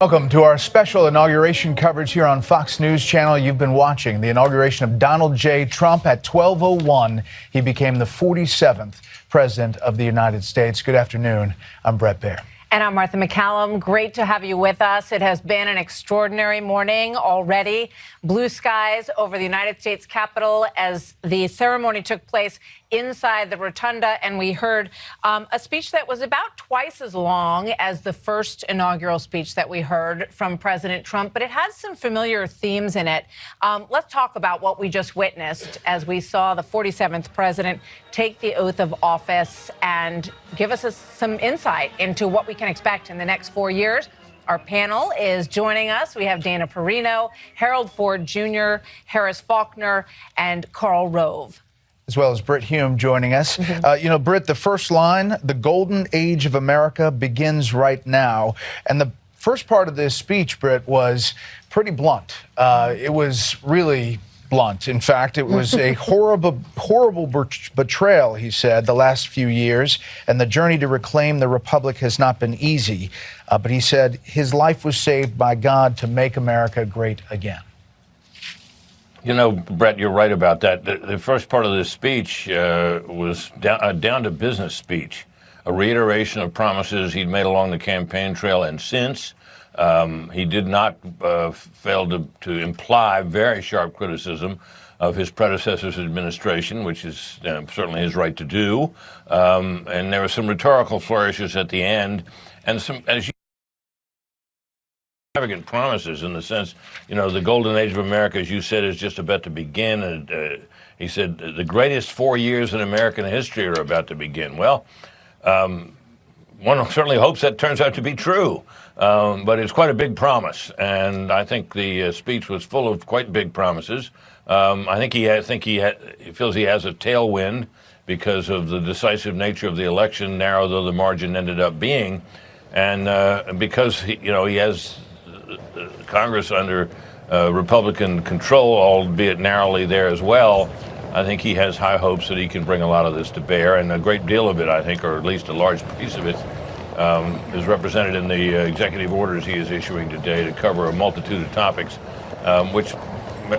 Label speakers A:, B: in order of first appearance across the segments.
A: Welcome to our special inauguration coverage here on Fox News Channel. You've been watching the inauguration of Donald J. Trump at 12:01. He became the 47th president of the United States. Good afternoon. I'm Brett Baer.
B: And I'm Martha McCallum. Great to have you with us. It has been an extraordinary morning already. Blue skies over the United States Capitol as the ceremony took place inside the rotunda, and we heard a speech that was about twice as long as the first inaugural speech that we heard from President Trump, but it has some familiar themes in it. Let's talk about what we just witnessed as we saw the 47th president take the oath of office and give us some insight into what we can expect in the next 4 years. Our panel is joining us. We have Dana Perino, Harold Ford Jr., Harris Faulkner, and Karl Rove,
A: As well as Britt Hume joining us. Britt, the first line, the golden age of America begins right now. And the first part of this speech, Britt, was pretty blunt. It was really blunt. In fact, it was a horrible betrayal, he said, the last few years. And the journey to reclaim the republic has not been easy. But he said his life was saved by God to make America great again.
C: You know, Brett, you're right about that. The first part of this speech was down to business speech, a reiteration of promises he'd made along the campaign trail and since. He did not fail to imply very sharp criticism of his predecessor's administration, which is certainly his right to do. And there were some rhetorical flourishes at the end, and some, as you extravagant promises in the sense, the golden age of America, as you said, is just about to begin. And he said the greatest 4 years in American history are about to begin. Well, one certainly hopes that turns out to be true, but it's quite a big promise. And I think the speech was full of quite big promises. I think he feels he has a tailwind because of the decisive nature of the election, narrow though the margin ended up being, and because he has Congress under Republican control, albeit narrowly there as well. I think he has high hopes that he can bring a lot of this to bear, and a great deal of it, I think, or at least a large piece of it, is represented in the executive orders he is issuing today to cover a multitude of topics, which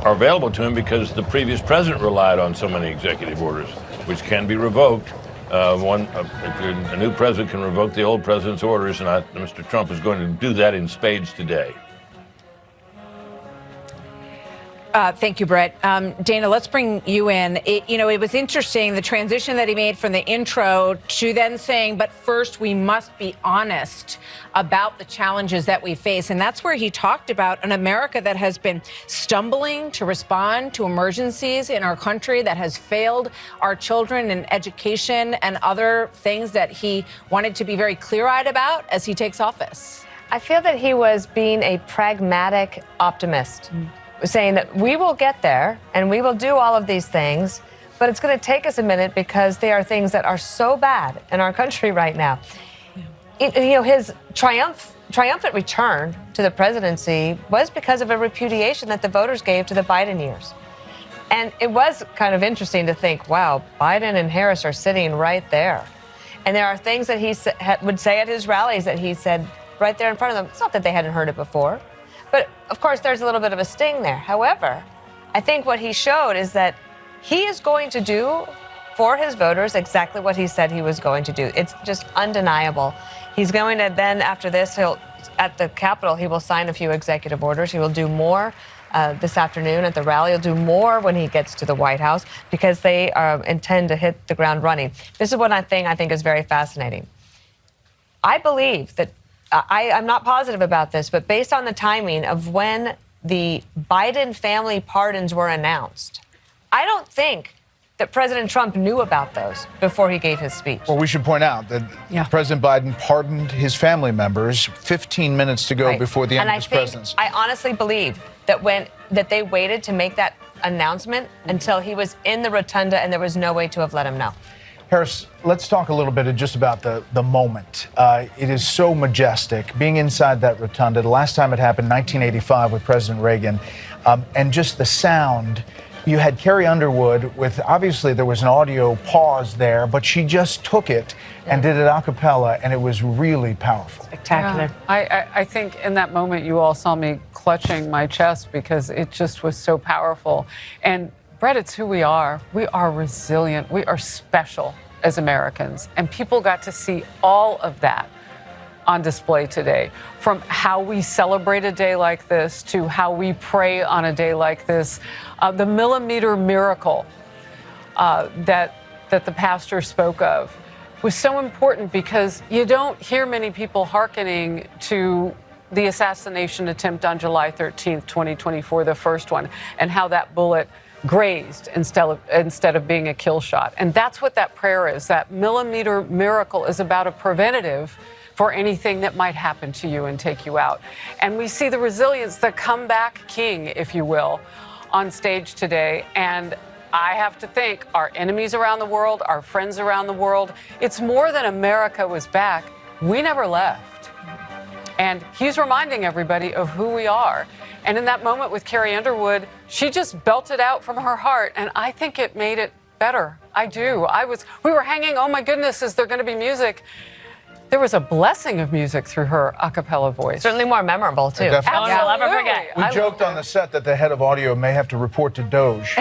C: are available to him because the previous president relied on so many executive orders, which can be revoked. A new president can revoke the old president's orders, and Mr. Trump is going to do that in spades today.
B: Thank you, Brett. Dana, let's bring you in. It was interesting, the transition that he made from the intro to then saying, but first we must be honest about the challenges that we face. And that's where he talked about an America that has been stumbling to respond to emergencies in our country, that has failed our children in education and other things that he wanted to be very clear-eyed about as he takes office.
D: I feel that he was being a pragmatic optimist. Saying that we will get there and we will do all of these things, but it's going to take us a minute because they are things that are so bad in our country right now. His triumphant return to the presidency was because of a repudiation that the voters gave to the Biden years. And it was kind of interesting to think, wow, Biden and Harris are sitting right there. And there are things that he would say at his rallies that he said right there in front of them. It's not that they hadn't heard it before. But, of course, there's a little bit of a sting there. However, I think what he showed is that he is going to do for his voters exactly what he said he was going to do. It's just undeniable. He's going to then, after this, at the Capitol, he will sign a few executive orders. He will do more this afternoon at the rally. He'll do more when he gets to the White House because they intend to hit the ground running. This is what I think is very fascinating. I believe that I'm not positive about this, but based on the timing of when the Biden family pardons were announced, I don't think that President Trump knew about those before he gave his speech.
A: Well, we should point out that President Biden pardoned his family members 15 minutes to go before the end of his presidency.
D: I honestly believe that they waited to make that announcement until he was in the rotunda and there was no way to have let him know.
A: Harris, let's talk a little bit just about the moment. It is so majestic, being inside that rotunda. The last time it happened, 1985, with President Reagan, and just the sound you had Carrie Underwood with, obviously there was an audio pause there, but she just took it and did it a cappella, and it was really powerful.
B: Spectacular.
E: Yeah. I think in that moment you all saw me clutching my chest because it just was so powerful. And Brett, it's who we are. We are resilient. We are special as Americans. And people got to see all of that on display today, from how we celebrate a day like this to how we pray on a day like this. The millimeter miracle that the pastor spoke of was so important because you don't hear many people hearkening to the assassination attempt on July 13th, 2024, the first one, and how that bullet grazed instead of being a kill shot. And that's what that prayer is. That millimeter miracle is about a preventative for anything that might happen to you and take you out. And we see the resilience, the comeback king, if you will, on stage today. And I have to think our enemies around the world, our friends around the world, it's more than America was back. We never left. And he's reminding everybody of who we are. And in that moment with Carrie Underwood, she just belted out from her heart. And I think it made it better. I do. We were hanging, oh my goodness, is there going to be music? There was a blessing of music through her a cappella voice.
D: Certainly more memorable, too.
A: Definitely.
D: I'll never forget.
A: We joked on the set that the head of audio may have to report to Doge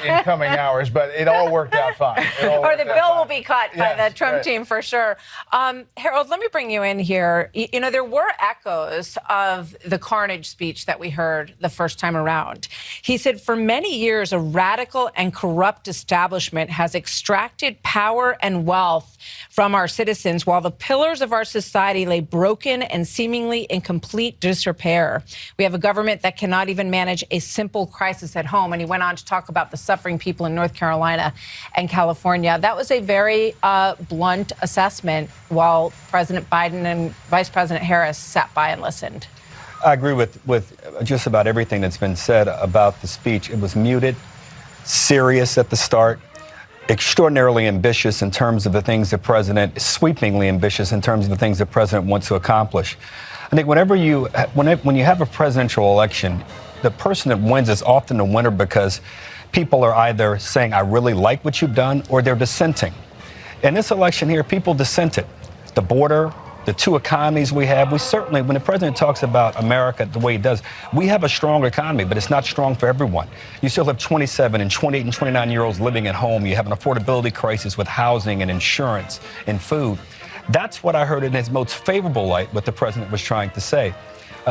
A: in coming hours, but it all worked out fine.
B: Or the bill will be cut by
A: Yes,
B: the Trump
A: right.
B: team for sure. Harold, let me bring you in here. You know, there were echoes of the carnage speech that we heard the first time around. He said, for many years, a radical and corrupt establishment has extracted power and wealth from our citizens while the pillars of our society lay broken and seemingly in complete disrepair. We have a government that cannot even manage a simple crisis at home. And he went on to talk about the suffering people in North Carolina and California. That was a very blunt assessment while President Biden and Vice President Harris sat by and listened.
F: I agree with just about everything that's been said about the speech. It was muted, serious at the start, extraordinarily ambitious in terms of the things the president, sweepingly ambitious in terms of the things the president wants to accomplish. I think when you have a presidential election, the person that wins is often the winner because people are either saying, I really like what you've done, or they're dissenting. In this election here, people dissented. The border, the two economies we have, we certainly, when the president talks about America the way he does, we have a strong economy, but it's not strong for everyone. You still have 27 and 28 and 29-year-olds living at home. You have an affordability crisis with housing and insurance and food. That's what I heard in his most favorable light, what the president was trying to say.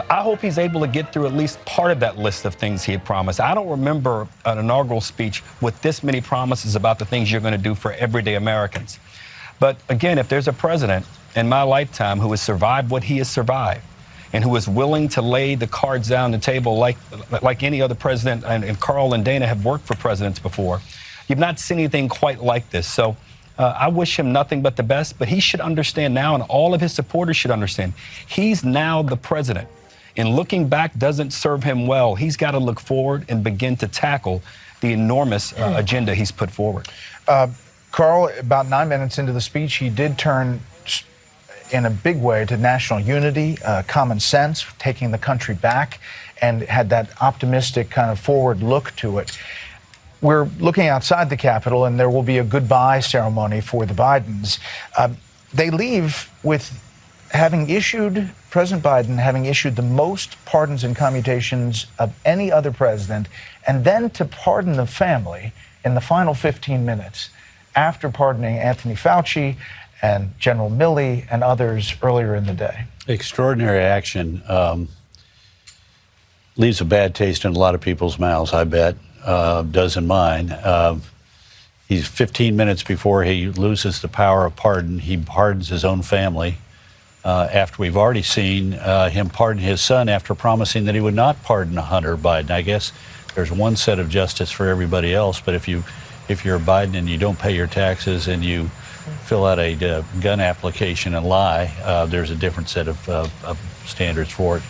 F: I hope he's able to get through at least part of that list of things he had promised. I don't remember an inaugural speech with this many promises about the things you're going to do for everyday Americans. But again, if there's a president in my lifetime who has survived what he has survived and who is willing to lay the cards down the table like any other president, and Carl and Dana have worked for presidents before, you've not seen anything quite like this. So I wish him nothing but the best, but he should understand now, and all of his supporters should understand, he's now the president. And looking back doesn't serve him well. He's got to look forward and begin to tackle the enormous agenda he's put forward.
A: Carl, about 9 minutes into the speech, he did turn in a big way to national unity, common sense, taking the country back, and had that optimistic kind of forward look to it. We're looking outside the Capitol, and there will be a goodbye ceremony for the Bidens. They leave with President Biden having issued the most pardons and commutations of any other president, and then to pardon the family in the final 15 minutes after pardoning Anthony Fauci and General Milley and others earlier in the day.
G: Extraordinary action. Leaves a bad taste in a lot of people's mouths, I bet. Does in mine. He's 15 minutes before he loses the power of pardon. He pardons his own family. After we've already seen him pardon his son after promising that he would not pardon Hunter Biden. I guess there's one set of justice for everybody else, but if you're Biden and you don't pay your taxes and you fill out a gun application and lie, there's a different set of standards for it.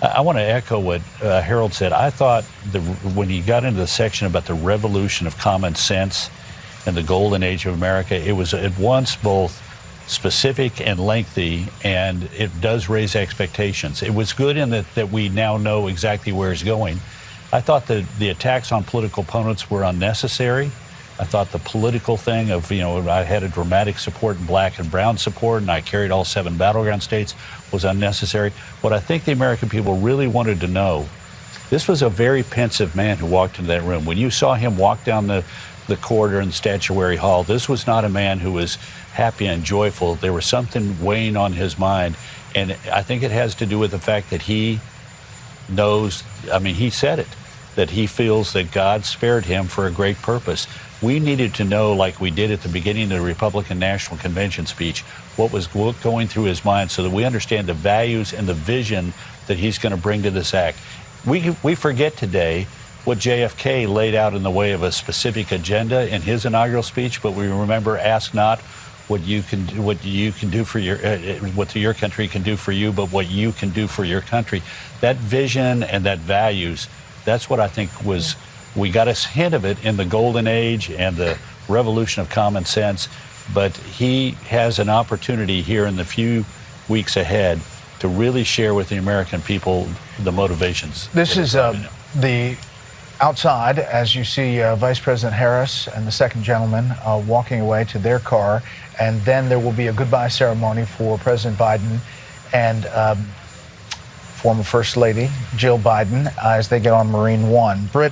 G: I want to echo what Harold said. I thought when he got into the section about the revolution of common sense and the golden age of America, it was at once both specific and lengthy, and it does raise expectations. It was good in that we now know exactly where he's going. I thought the attacks on political opponents were unnecessary. I thought the political thing of, I had a dramatic support in black and brown support, and I carried all 7 battleground states, was unnecessary. What I think the American people really wanted to know, this was a very pensive man who walked into that room. When you saw him walk down the corridor in the Statuary Hall, this was not a man who was happy and joyful. There was something weighing on his mind, and I think it has to do with the fact that he knows, he said it, that he feels that God spared him for a great purpose. We needed to know, like we did at the beginning of the Republican National Convention speech, what was going through his mind so that we understand the values and the vision that he's going to bring to this act. We forget today what JFK laid out in the way of a specific agenda in his inaugural speech, but we remember, ask not what you can do for your what your country can do for you, but what you can do for your country. That vision and that values, that's what I think was, we got a hint of it in the golden age and the revolution of common sense, but he has an opportunity here in the few weeks ahead to really share with the American people the motivations.
A: This is the outside, as you see Vice President Harris and the second gentleman walking away to their car, and then there will be a goodbye ceremony for President Biden and former First Lady Jill Biden as they get on Marine One. Britt,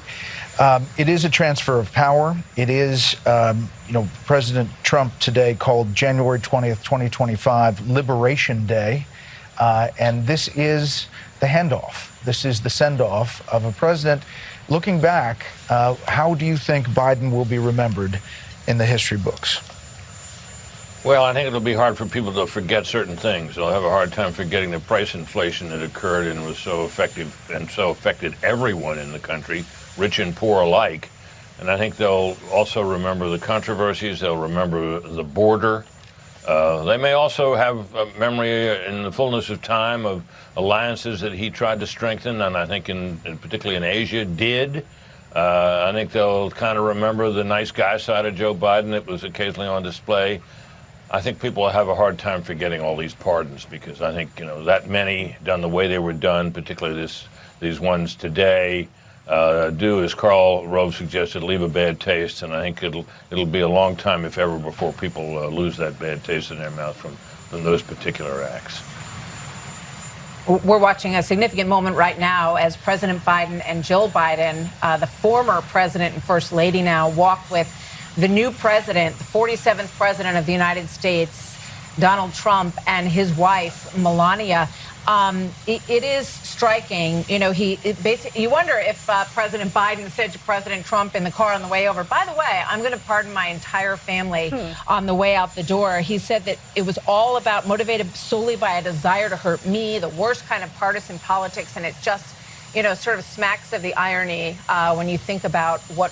A: it is a transfer of power. It is, President Trump today called January 20th, 2025 Liberation Day, and this is the handoff. This is the send-off of a president. Looking back, how do you think Biden will be remembered in the history books?
C: Well, I think it'll be hard for people to forget certain things. They'll have a hard time forgetting the price inflation that occurred and was so effective and so affected everyone in the country, rich and poor alike. And I think they'll also remember the controversies. They'll remember the border. They may also have a memory in the fullness of time of alliances that he tried to strengthen, and I think particularly in Asia did. I think they'll kind of remember the nice guy side of Joe Biden that was occasionally on display. I think people will have a hard time forgetting all these pardons because I think, that many done the way they were done, particularly these ones today, do, as Karl Rove suggested, leave a bad taste, and I think it'll be a long time, if ever, before people lose that bad taste in their mouth from those particular acts.
B: We're watching a significant moment right now as President Biden and Jill Biden, the former president and first lady now, walk with the new president, the 47th president of the United States, Donald Trump, and his wife, Melania. It is striking. You wonder if President Biden said to President Trump in the car on the way over, by the way, I'm going to pardon my entire family on the way out the door. He said that it was all about motivated solely by a desire to hurt me, the worst kind of partisan politics. And it just, sort of smacks of the irony when you think about what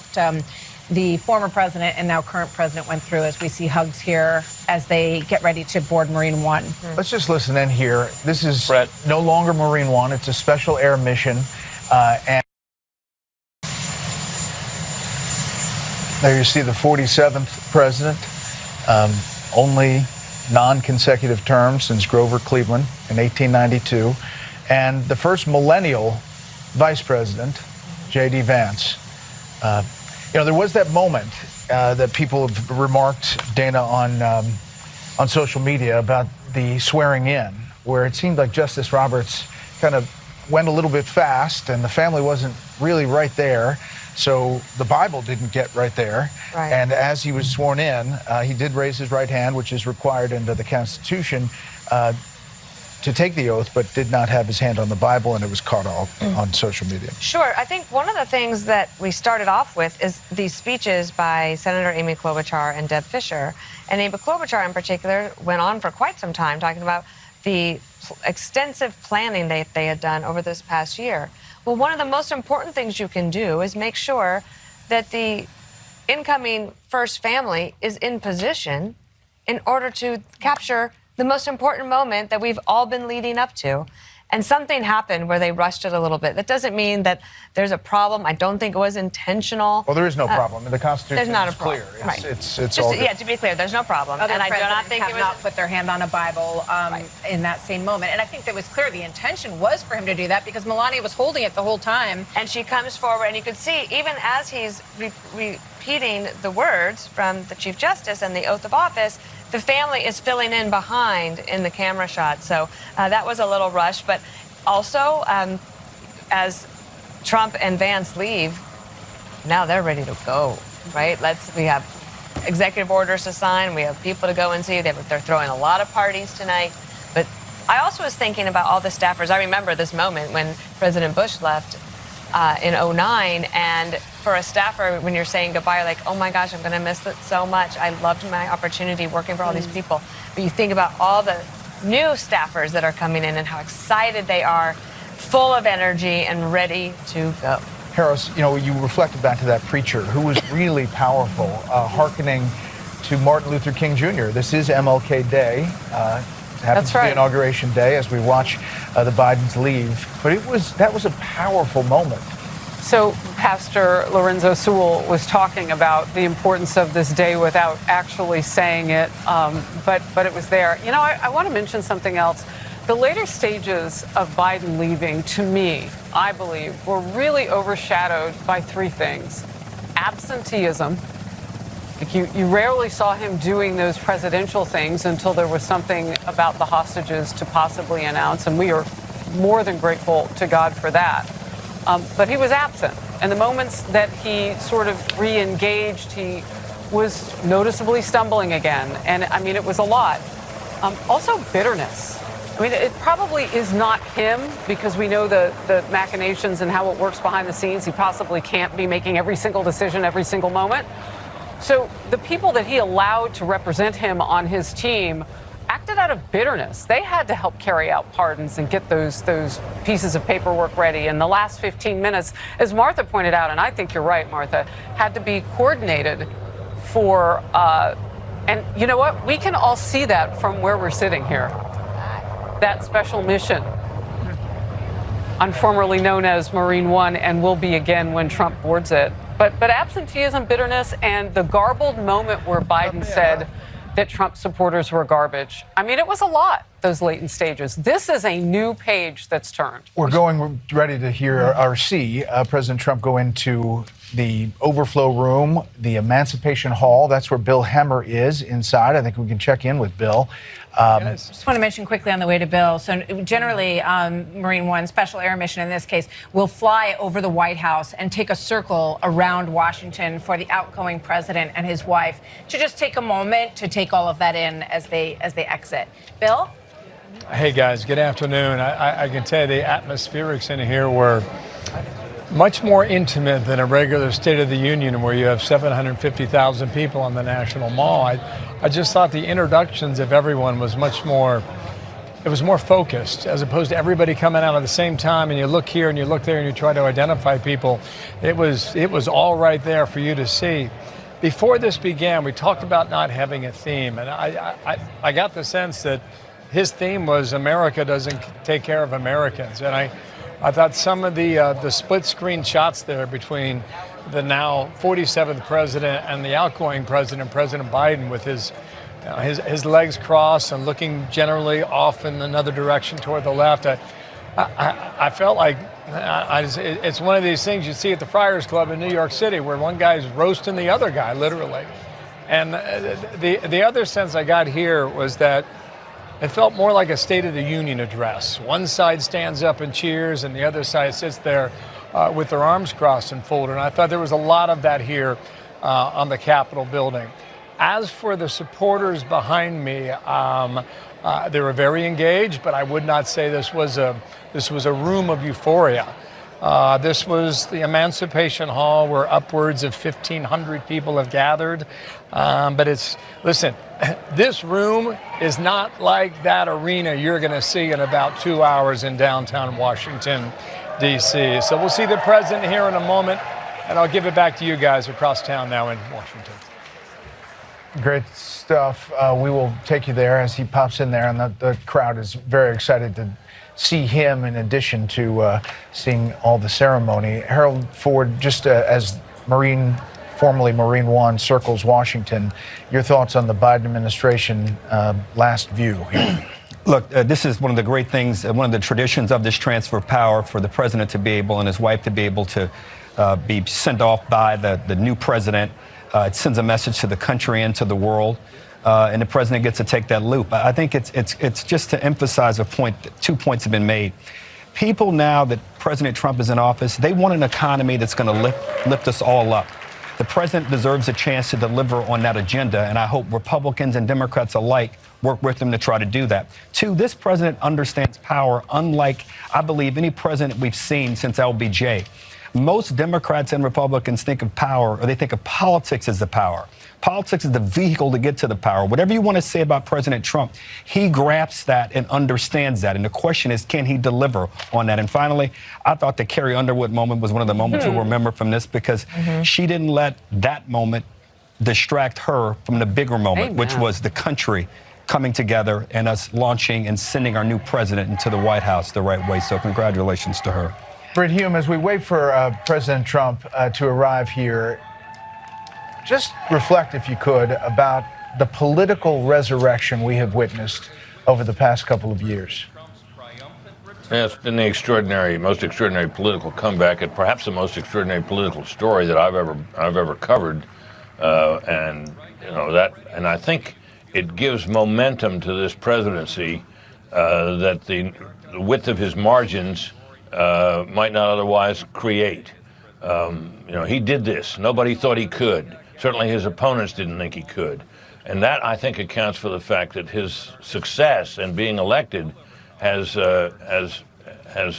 B: the former president and now current president went through as we see hugs here as they get ready to board Marine One.
A: Let's just listen in here. This is no longer Marine One. It's a special air mission. And there you see the 47th president, only non-consecutive terms since Grover Cleveland in 1892, and the first millennial vice president, J.D. Vance. There was that moment that people have remarked, Dana, on social media about the swearing in, where it seemed like Justice Roberts kind of went a little bit fast and the family wasn't really right there. So the Bible didn't get right there.
D: Right.
A: And as he was sworn in, he did raise his right hand, which is required under the Constitution, to take the oath, but did not have his hand on the Bible, and it was caught all on social media.
D: Sure. I think one of the things that we started off with is these speeches by Senator Amy Klobuchar and Deb Fischer. And Amy Klobuchar in particular went on for quite some time talking about the extensive planning that they had done over this past year. Well, one of the most important things you can do is make sure that the incoming first family is in position in order to capture the most important moment that we've all been leading up to. And something happened where they rushed it a little bit. That doesn't mean that there's a problem. I don't think it was intentional.
A: Well, there is no problem. The Constitution
D: There's not
A: is
D: a problem.
A: clear.
D: Right.
A: It's
D: Just
A: all
D: to,
A: good.
D: yeah, to be clear, there's no problem.
B: Other
D: And I do not
B: presidents
D: think
B: have
D: it was
B: not put their hand on a Bible in that same moment. And I think that was clear. The intention was for him to do that because Melania was holding it the whole time.
D: And she comes forward, and you could see, even as he's repeating the words from the Chief Justice and the oath of office, the family is filling in behind in the camera shot. So that was a little rush. But also, as Trump and Vance leave, now they're ready to go, right? We have executive orders to sign. We have people to go and see. They're throwing a lot of parties tonight. But I also was thinking about all the staffers. I remember this moment when President Bush left in 2009, and for a staffer, when you're saying goodbye, you're like, oh my gosh, I'm going to miss it so much. I loved my opportunity working for all these people. But you think about all the new staffers that are coming in and how excited they are, full of energy and ready to go.
A: Harris, you reflected back to that preacher who was really powerful, hearkening to Martin Luther King Jr. This is MLK Day. Happens to be Inauguration Day as we watch the Bidens leave. But that was a powerful moment.
E: So Pastor Lorenzo Sewell was talking about the importance of this day without actually saying it, but it was there. I want to mention something else. The later stages of Biden leaving, to me, I believe, were really overshadowed by three things. Absenteeism. Like you rarely saw him doing those presidential things until there was something about the hostages to possibly announce, and we are more than grateful to God for that. But he was absent. And the moments that he sort of re-engaged, he was noticeably stumbling again. And I mean, it was a lot. Also bitterness. I mean, it probably is not him because we know the machinations and how it works behind the scenes. He possibly can't be making every single decision every single moment. So the people that he allowed to represent him on his team acted out of bitterness. They had to help carry out pardons and get those pieces of paperwork ready. And the last 15 minutes, as Martha pointed out, and I think you're right, Martha, had to be coordinated for, and you know what? We can all see that from where we're sitting here. That special mission, formerly known as Marine One, and will be again when Trump boards it. But absenteeism, bitterness, and the garbled moment where Biden said that Trump supporters were garbage. I mean, it was a lot, those latent stages. This is a new page that's turned.
A: We're ready to hear or see President Trump go into the overflow room, the Emancipation Hall. That's where Bill Hemmer is inside. I think we can check in with Bill.
B: Just want to mention quickly on the way to Bill. So generally, Marine One, Special Air Mission in this case, will fly over the White House and take a circle around Washington for the outgoing president and his wife to just take a moment to take all of that in as they exit. Bill?
H: Hey, guys. Good afternoon. I can tell you the atmospherics in here were much more intimate than a regular State of the Union where you have 750,000 people on the National Mall. I just thought the introductions of everyone was much more, it was more focused as opposed to everybody coming out at the same time and you look here and you look there and you try to identify people. It was all right there for you to see. Before this began, we talked about not having a theme, and I got the sense that his theme was America doesn't take care of Americans. And I thought some of the split screen shots there between the now 47th president and the outgoing president, President Biden, with his legs crossed and looking generally off in another direction toward the left. I felt like it's one of these things you see at the Friars Club in New York City where one guy's roasting the other guy, literally. And the other sense I got here was that it felt more like a State of the Union address. One side stands up and cheers, and the other side sits there with their arms crossed and folded. And I thought there was a lot of that here on the Capitol building. As for the supporters behind me, they were very engaged, but I would not say this was a room of euphoria. This was the Emancipation Hall where upwards of 1,500 people have gathered. But listen, this room is not like that arena you're going to see in about 2 hours in downtown Washington, D.C. So we'll see the president here in a moment, and I'll give it back to you guys across town now in Washington.
A: Great stuff. We will take you there as he pops in there, and the crowd is very excited to see him in addition to seeing all the ceremony. Harold Ford, just as formerly Marine One circles Washington, your thoughts on the Biden administration last view here?
F: Look, this is one of the great things, one of the traditions of this transfer of power for the president to be able and his wife to be able to be sent off by the new president. It sends a message to the country and to the world, and the president gets to take that loop. I think it's just to emphasize a point. 2 points have been made. People now that President Trump is in office, they want an economy that's going to lift us all up. The president deserves a chance to deliver on that agenda, and I hope Republicans and Democrats alike work with him to try to do that. 2, this president understands power unlike, I believe, any president we've seen since LBJ. Most Democrats and Republicans think of power, or they think of politics as the power. Politics is the vehicle to get to the power. Whatever you want to say about President Trump, he grasps that and understands that. And the question is, can he deliver on that? And finally, I thought the Carrie Underwood moment was one of the moments you'll remember from this, because she didn't let that moment distract her from the bigger moment, which was the country coming together and us launching and sending our new president into the White House the right way. So congratulations to her.
A: Britt Hume, as we wait for President Trump to arrive here, just reflect, if you could, about the political resurrection we have witnessed over the past couple of years.
C: Yeah, it's been the most extraordinary political comeback, and perhaps the most extraordinary political story that I've ever covered. And I think it gives momentum to this presidency that the width of his margins might not otherwise create. He did this. Nobody thought he could. Certainly his opponents didn't think he could. And that, I think, accounts for the fact that his success in being elected has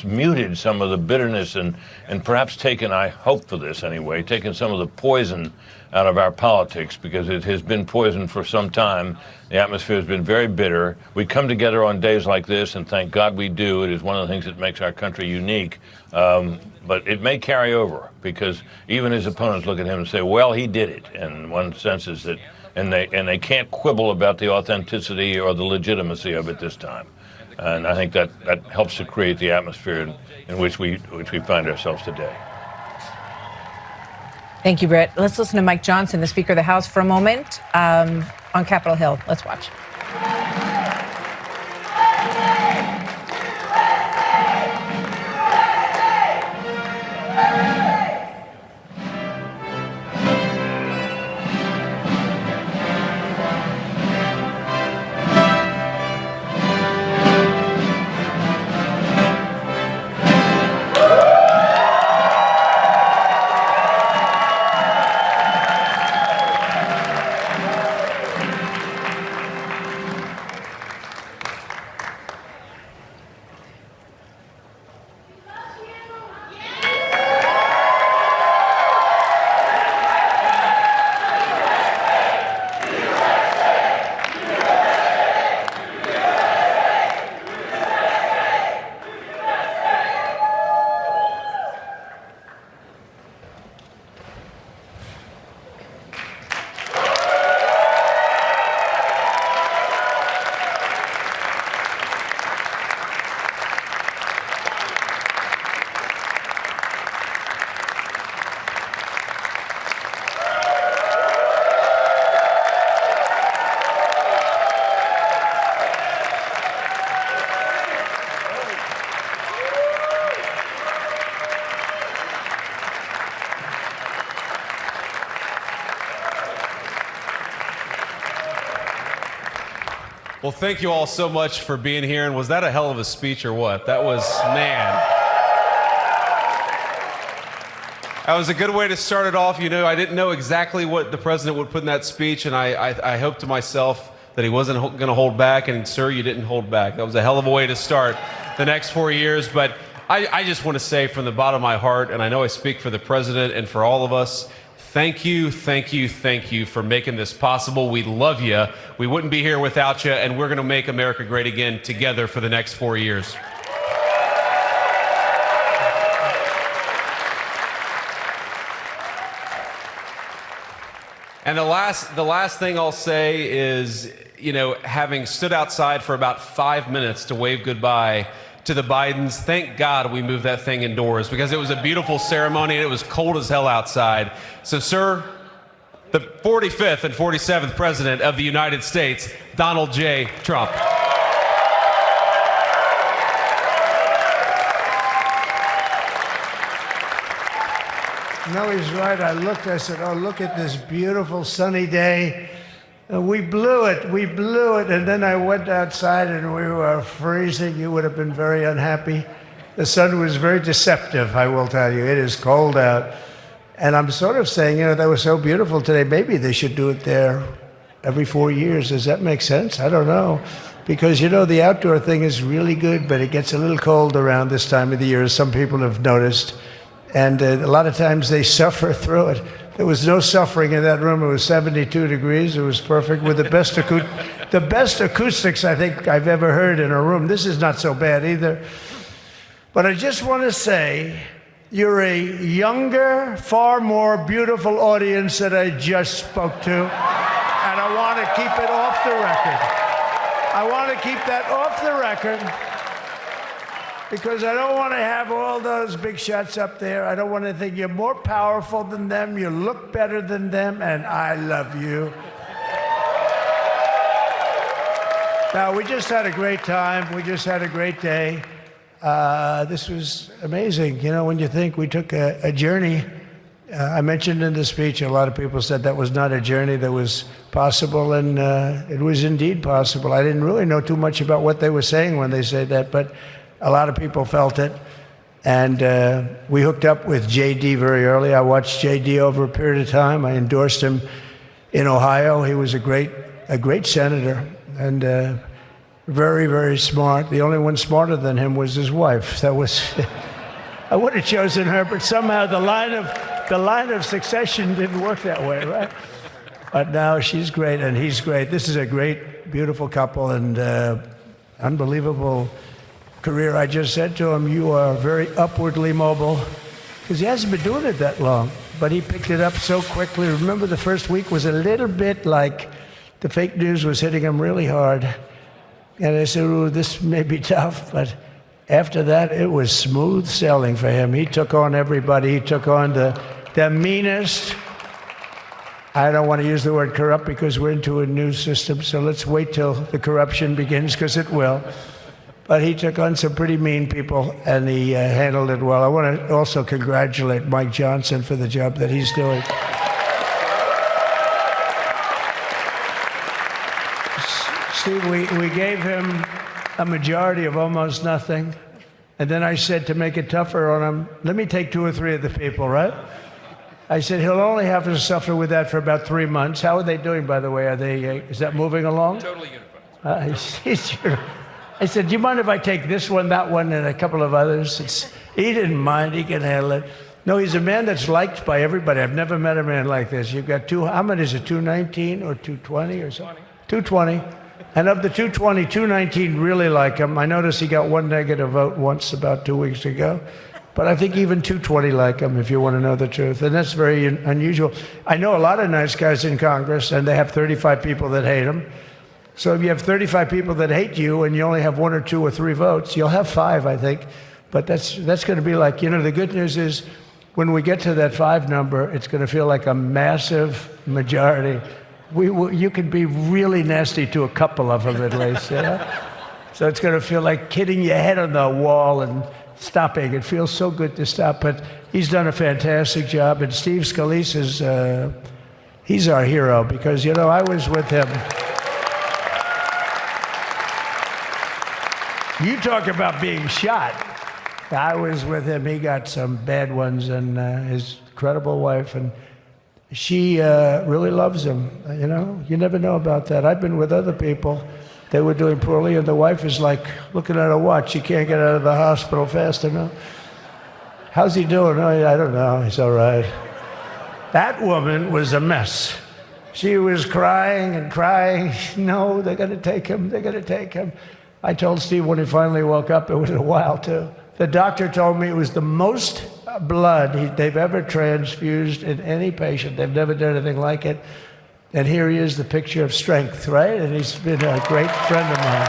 C: muted some of the bitterness and perhaps taken, I hope for this anyway, taken some of the poison out of our politics, because it has been poisoned for some time. The atmosphere has been very bitter. We come together on days like this, and thank God we do. It is one of the things that makes our country unique. But it may carry over, because even his opponents look at him and say, well, he did it. And one sense is that, and they can't quibble about the authenticity or the legitimacy of it this time. And I think that helps to create the atmosphere in which we find ourselves today.
B: Thank you, Britt. Let's listen to Mike Johnson, the Speaker of the House, for a moment on Capitol Hill. Let's watch.
I: Well, thank you all so much for being here. And was that a hell of a speech or what? That was, man. That was a good way to start it off. I didn't know exactly what the president would put in that speech, and I hoped to myself that he wasn't going to hold back, and sir, you didn't hold back. That was a hell of a way to start the next 4 years. But I just want to say from the bottom of my heart, and I know I speak for the president and for all of us, thank you, thank you, thank you for making this possible. We love you. We wouldn't be here without you, and we're going to make America great again together for the next 4 years. And the last thing I'll say is, having stood outside for about 5 minutes to wave goodbye to the Bidens. Thank God we moved that thing indoors because it was a beautiful ceremony and it was cold as hell outside. So, sir, the 45th and 47th President of the United States, Donald J. Trump.
J: No, he's right. I said, oh, look at this beautiful sunny day. We blew it. And then I went outside and we were freezing. You would have been very unhappy. The sun was very deceptive, I will tell you. It is cold out. And I'm sort of saying, that was so beautiful today. Maybe they should do it there every 4 years. Does that make sense? I don't know. Because, the outdoor thing is really good, but it gets a little cold around this time of the year, as some people have noticed. And a lot of times they suffer through it. There was no suffering in that room. It was 72 degrees. It was perfect with the best acoustics I think I've ever heard in a room. This is not so bad either. But I just want to say, you're a younger, far more beautiful audience that I just spoke to. And I want to keep it off the record. I want to keep that off the record. Because I don't want to have all those big shots up there. I don't want to think you're more powerful than them, you look better than them, and I love you. Now, we just had a great time. We just had a great day. This was amazing. When you think we took a journey, I mentioned in the speech, a lot of people said that was not a journey that was possible, and it was indeed possible. I didn't really know too much about what they were saying when they said that, but a lot of people felt it, and we hooked up with J.D. very early. I watched J.D. over a period of time. I endorsed him in Ohio. He was a great senator, and very, very smart. The only one smarter than him was his wife. That was, I would have chosen her, but somehow the line of succession didn't work that way, right? But now she's great, and he's great. This is a great, beautiful couple, and unbelievable career. I just said to him, you are very upwardly mobile, because he hasn't been doing it that long, but he picked it up so quickly. Remember, the first week was a little bit like the fake news was hitting him really hard. And I said, ooh, this may be tough, but after that, it was smooth sailing for him. He took on everybody. He took on the meanest. I don't want to use the word corrupt because we're into a new system, so let's wait till the corruption begins, because it will. But he took on some pretty mean people, and he handled it well. I want to also congratulate Mike Johnson for the job that he's doing. Steve, we gave him a majority of almost nothing, and then I said, to make it tougher on him, let me take 2 or 3 of the people, right? I said, he'll only have to suffer with that for about 3 months. How are they doing, by the way? Are they? Is that moving along?
I: Totally unified.
J: I said, do you mind if I take this one, that one, and a couple of others? He didn't mind. He can handle it. No, he's a man that's liked by everybody. I've never met a man like this. You've got how many is it, 219 or 220 or something? 220. And of the 220, 219 really like him. I noticed he got 1 negative vote once about 2 weeks ago. But I think even 220 like him, if you want to know the truth. And that's very unusual. I know a lot of nice guys in Congress, and they have 35 people that hate him. So if you have 35 people that hate you and you only have 1 or 2 or 3 votes, you'll have 5, I think. But that's going to be like, the good news is when we get to that 5 number, it's going to feel like a massive majority. You can be really nasty to a couple of them at least. So it's going to feel like hitting your head on the wall and stopping. It feels so good to stop. But he's done a fantastic job. And Steve Scalise he's our hero because, I was with him. You talk about being shot. I was with him. He got some bad ones, and his incredible wife, and she really loves him. You never know about that. I've been with other people. They were doing poorly, and the wife is like looking at a watch. She can't get out of the hospital fast enough. How's he doing? Oh, I don't know. He's all right. That woman was a mess. She was crying and crying. No, they're going to take him. They're going to take him. I told Steve when he finally woke up, it was a while too. The doctor told me it was the most blood they've ever transfused in any patient. They've never done anything like it. And here he is, the picture of strength, right? And he's been a great friend of mine.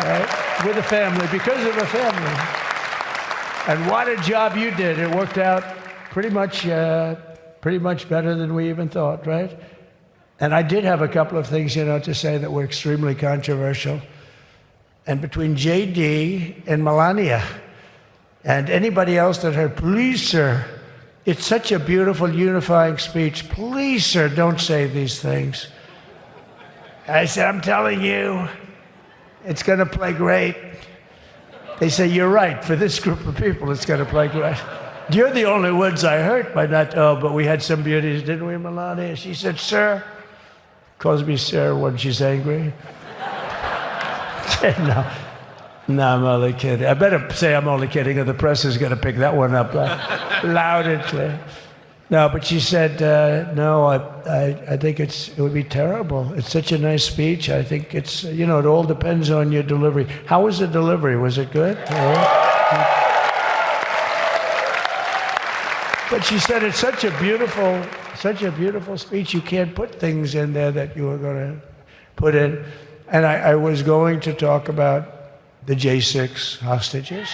J: Right? with a family, because of a family. And what a job you did. It worked out pretty much better than we even thought, right? And I did have a couple of things, to say that were extremely controversial. And between JD and Melania and anybody else that heard, please, sir, it's such a beautiful unifying speech. Please, sir, don't say these things. I said, I'm telling you, it's going to play great. They say, you're right. For this group of people, it's going to play great. You're the only ones I hurt by not, but we had some beauties, didn't we, Melania? She said, sir. Calls me sir when she's angry. No, I'm only kidding. I better say I'm only kidding, or the press is going to pick that one up loud and clear. No, but she said, no, I think it would be terrible. It's such a nice speech. I think it's, it all depends on your delivery. How was the delivery? Was it good? But she said it's such a beautiful speech. You can't put things in there that you were going to put in. And I was going to talk about the J6 hostages,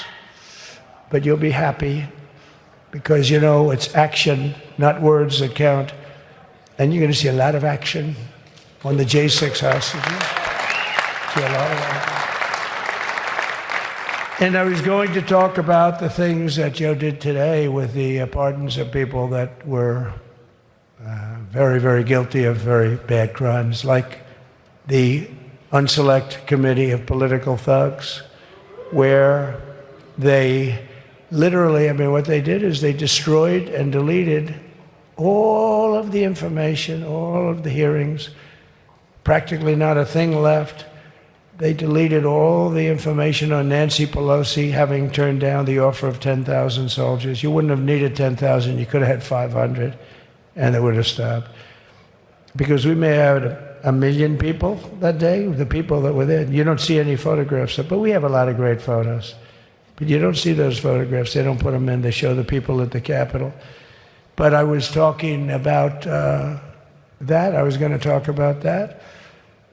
J: but you'll be happy because, it's action, not words that count. And you're going to see a lot of action on the J6 hostages. See a lot of action. And I was going to talk about the things that Joe did today with the pardons of people that were very, very guilty of very bad crimes, like the Unselect Committee of Political Thugs, where they literally, what they did is they destroyed and deleted all of the information, all of the hearings, practically not a thing left. They deleted all the information on Nancy Pelosi having turned down the offer of 10,000 soldiers. You wouldn't have needed 10,000. You could have had 500, and it would have stopped. Because we may have had 1 million people that day, the people that were there. You don't see any photographs, but we have a lot of great photos. But you don't see those photographs. They don't put them in. They show the people at the Capitol. But I was talking about that. I was going to talk about that.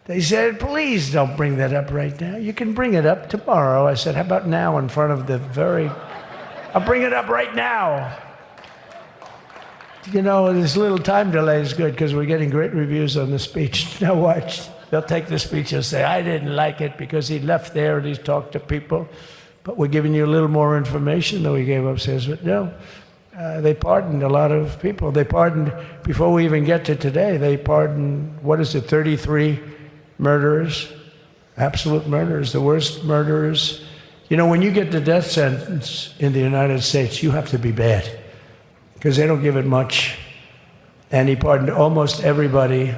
J: They said, please don't bring that up right now. You can bring it up tomorrow. I said, how about now in front of I'll bring it up right now. This little time delay is good because we're getting great reviews on the speech. Now watch. They'll take the speech and say, I didn't like it because he left there and he's talked to people. But we're giving you a little more information than we gave upstairs. But no, they pardoned a lot of people. They pardoned, before we even get to today, they pardoned, 33 murderers, absolute murderers, the worst murderers. When you get the death sentence in the United States, you have to be bad because they don't give it much. And he pardoned almost everybody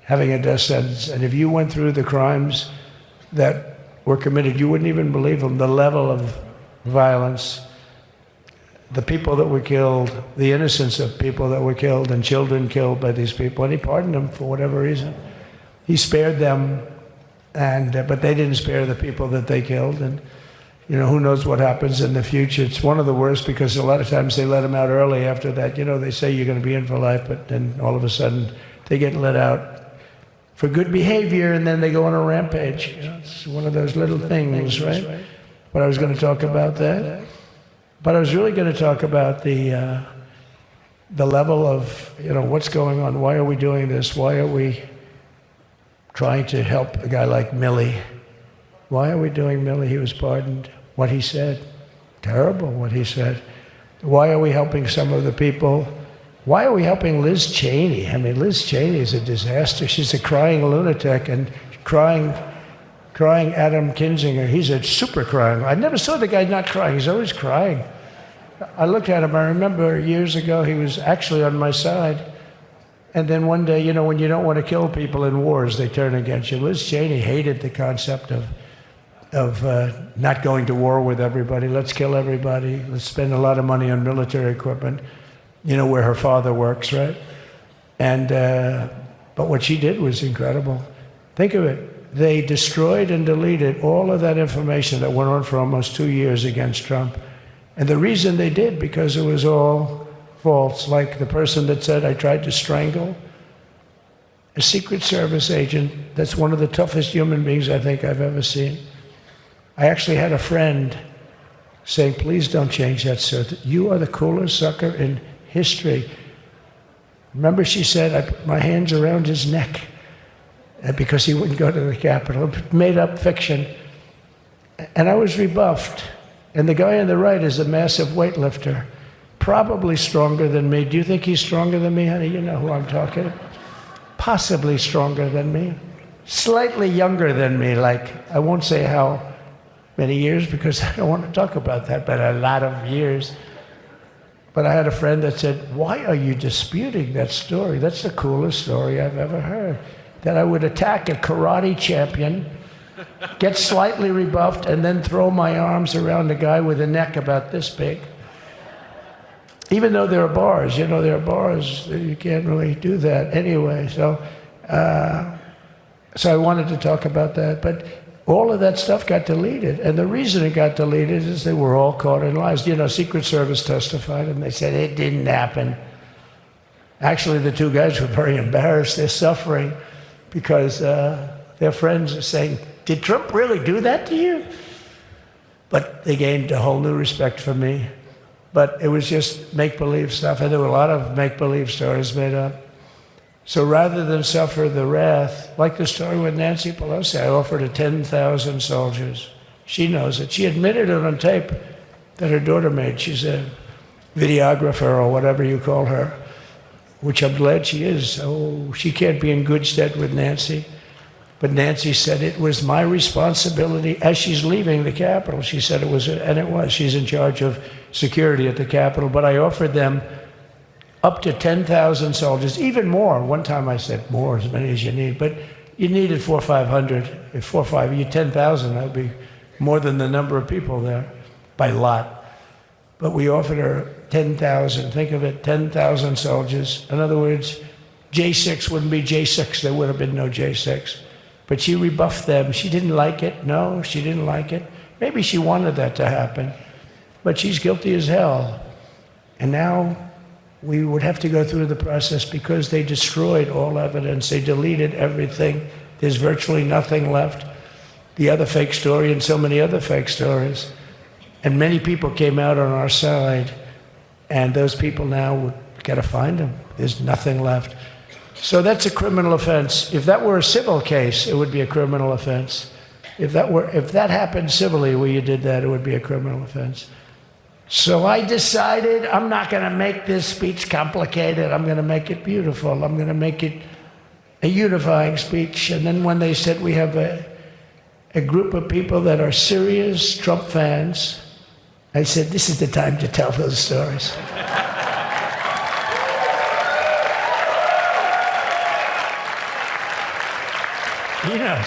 J: having a death sentence. And if you went through the crimes that were committed, you wouldn't even believe them, the level of violence, the people that were killed, the innocence of people that were killed and children killed by these people. And he pardoned them for whatever reason. He spared them, but they didn't spare the people that they killed. And, who knows what happens in the future. It's one of the worst because a lot of times they let them out early after that. They say you're going to be in for life, but then all of a sudden they get let out for good behavior and then they go on a rampage. It's one of those little things, right? But I was going to talk about that. But I was really going to talk about the level of, what's going on. Why are we doing this? Why are we trying to help a guy like Milley? Why are we doing Milley? He was pardoned. What he said, terrible what he said. Why are we helping some of the people? Why are we helping Liz Cheney? Liz Cheney is a disaster. She's a crying lunatic and crying Adam Kinzinger. He's a super crying. I never saw the guy not crying. He's always crying. I looked at him. I remember years ago he was actually on my side. And then one day, when you don't want to kill people in wars, they turn against you. Liz Cheney hated the concept of not going to war with everybody. Let's kill everybody. Let's spend a lot of money on military equipment, where her father works, right? And but what she did was incredible. Think of it. They destroyed and deleted all of that information that went on for almost 2 years against Trump. And the reason they did, because it was all false. Like the person that said, I tried to strangle a Secret Service agent. That's one of the toughest human beings I think I've ever seen. I actually had a friend saying, please don't change that, sir. You are the coolest sucker in history. Remember, she said, I put my hands around his neck because he wouldn't go to the Capitol. Made up fiction. And I was rebuffed. And the guy on the right is a massive weightlifter, probably stronger than me. Do you think he's stronger than me, honey? You know who I'm talking about. Possibly stronger than me. Slightly younger than me, like, I won't say how many years because I don't want to talk about that, but a lot of years. But I had a friend that said, why are you disputing that story? That's the coolest story I've ever heard. That I would attack a karate champion, get slightly rebuffed, and then throw my arms around a guy with a neck about this big. Even though there are bars, you know, there are bars, you can't really do that anyway. So I wanted to talk about that. But all of that stuff got deleted. And the reason it got deleted is they were all caught in lies. You know, Secret Service testified and they said it didn't happen. Actually, the two guys were very embarrassed. They're suffering because their friends are saying, did Trump really do that to you? But they gained a whole new respect for me. But it was just make-believe stuff. And there were a lot of make-believe stories made up. So rather than suffer the wrath, like the story with Nancy Pelosi, I offered her 10,000 soldiers. She knows it. She admitted it on tape that her daughter made. She's a videographer or whatever you call her, which I'm glad she is. Oh, she can't be in good stead with Nancy. But Nancy said it was my responsibility as she's leaving the Capitol. She said it was, and it was. She's in charge of security at the Capitol. But I offered them up to 10,000 soldiers, even more. One time I said more, as many as you need, but you needed 400 or 500. If 4 or 5, you 10,000, that would be more than the number of people there by lot. But we offered her 10,000. Think of it, 10,000 soldiers. In other words, J6 wouldn't be J6. There would have been no J6. But she rebuffed them. She didn't like it. No, she didn't like it. Maybe she wanted that to happen. But she's guilty as hell. And now we would have to go through the process because they destroyed all evidence. They deleted everything. There's virtually nothing left. The other fake story and so many other fake stories. And many people came out on our side. And those people now, we've got to find them. There's nothing left. So that's a criminal offense. If that were a civil case, it would be a criminal offense. If that happened civilly where you did that, it would be a criminal offense. So I decided I'm not going to make this speech complicated. I'm going to make it beautiful. I'm going to make it a unifying speech. And then when they said we have a group of people that are serious Trump fans, I said, this is the time to tell those stories. He knows.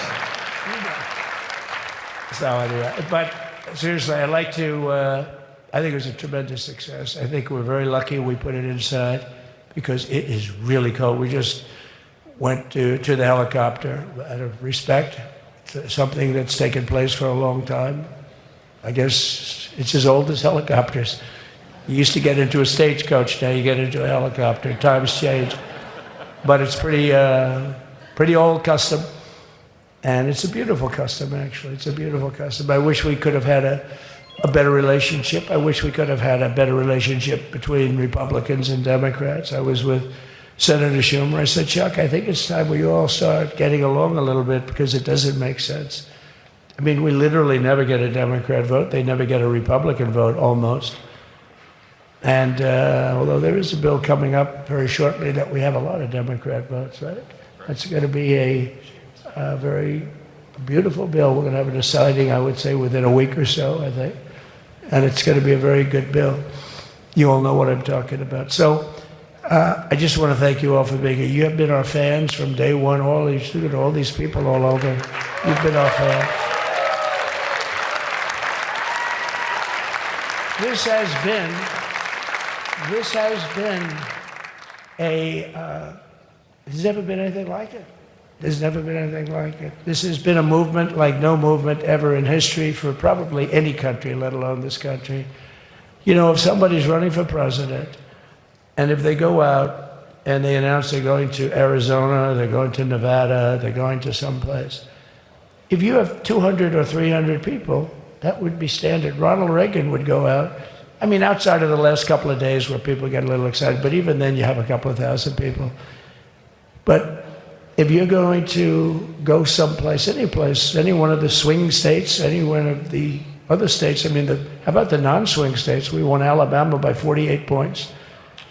J: So anyway, but seriously, I'd like to, I think it was a tremendous success. I think we're very lucky we put it inside because it is really cold. We just went to the helicopter out of respect to something that's taken place for a long time. I guess it's as old as helicopters. You used to get into a stagecoach, now you get into a helicopter. Times change. But it's pretty old custom. And it's a beautiful custom, actually. It's a beautiful custom. I wish we could have had a better relationship. I wish we could have had a better relationship between Republicans and Democrats. I was with Senator Schumer. I said, Chuck, I think it's time we all start getting along a little bit because it doesn't make sense. I mean, we literally never get a Democrat vote. They never get a Republican vote, almost. And although there is a bill coming up very shortly that we have a lot of Democrat votes, right? That's going to be a very beautiful bill. We're going to have a deciding, I would say, within a week or so, I think. And it's going to be a very good bill. You all know what I'm talking about. So I just want to thank you all for being here. You have been our fans from day one, all these people all over. You've been our fans. This has been there's never been anything like it. There's never been anything like it. This has been a movement like no movement ever in history for probably any country, let alone this country. You know, if somebody's running for president, and if they go out and they announce they're going to Arizona, they're going to Nevada, they're going to someplace, if you have 200 or 300 people, That would be standard. Ronald Reagan would go out. I mean, outside of the last couple of days where people get a little excited, but even then you have a couple of thousand people. But if you're going to go someplace, any place, any one of the swing states, any one of the other states, I mean, how about the non-swing states? We won Alabama by 48 points.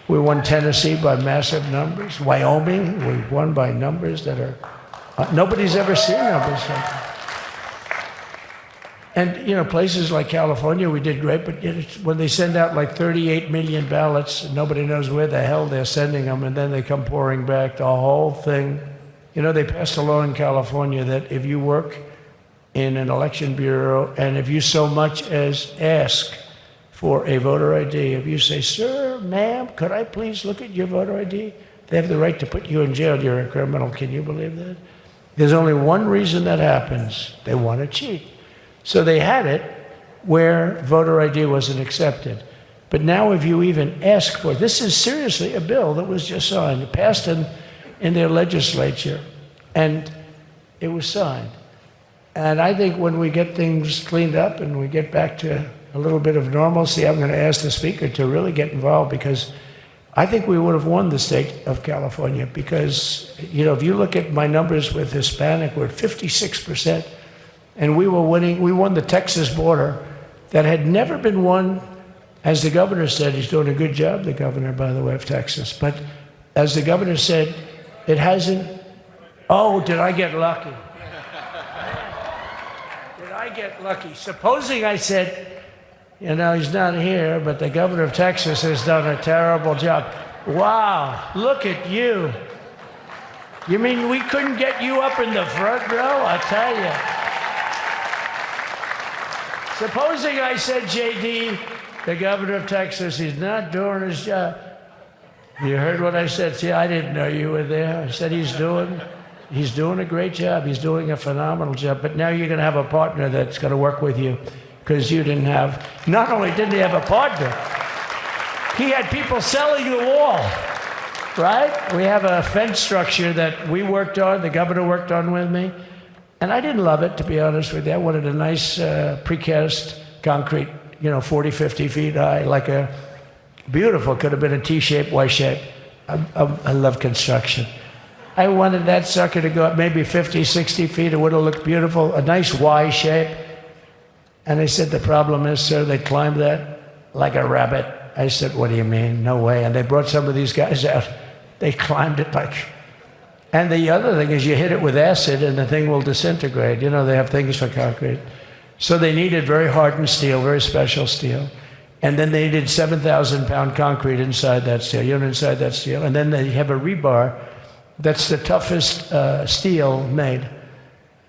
J: We won Tennessee by massive numbers. Wyoming, we won by numbers that are, nobody's ever seen numbers like that. And, you know, places like California, we did great, but when they send out like 38 million ballots, nobody knows where the hell they're sending them, and then they come pouring back, the whole thing. You know, they passed a law in California that if you work in an election bureau and if you so much as ask for a voter ID, if you say, sir, ma'am, could I please look at your voter ID? They have the right to put you in jail. You're a criminal. Can you believe that? There's only one reason that happens. They want to cheat. So they had it where voter ID wasn't accepted. But now if you even ask for it, this is seriously a bill that was just signed, passed in their legislature, and it was signed. And I think when we get things cleaned up and we get back to a little bit of normalcy, I'm going to ask the speaker to really get involved, because I think we would have won the state of California, because, you know, if you look at my numbers with Hispanic, we're at 56%. And we were winning. We won the Texas border that had never been won. As the governor said, he's doing a good job, the governor, by the way, of Texas. But as the governor said, it hasn't. Oh, did I get lucky? Did I get lucky? Supposing I said, you know, he's not here, but the governor of Texas has done a terrible job. Wow, look at you. You mean we couldn't get you up in the front row? I tell you. Supposing I said, JD, the governor of Texas, he's not doing his job. You heard what I said? See, I didn't know you were there. I said he's doing a great job. He's doing a phenomenal job. But now you're going to have a partner that's going to work with you, because you didn't have, not only didn't he have a partner, he had people selling the wall, right? We have a fence structure that we worked on, the governor worked on with me. And I didn't love it, to be honest with you. I wanted a nice precast concrete, you know, 40, 50 feet high, like a beautiful, could have been a T-shape, Y-shape. I love construction. I wanted that sucker to go up maybe 50, 60 feet. It would have looked beautiful, a nice Y shape. And I said, the problem is, sir, they climbed that like a rabbit. I said, what do you mean? No way. And they brought some of these guys out. They climbed it like... And the other thing is you hit it with acid and the thing will disintegrate. You know, they have things for concrete. So they needed very hardened steel, very special steel. And then they needed 7,000-pound concrete inside that steel, you know, inside that steel. And then they have a rebar that's the toughest steel made.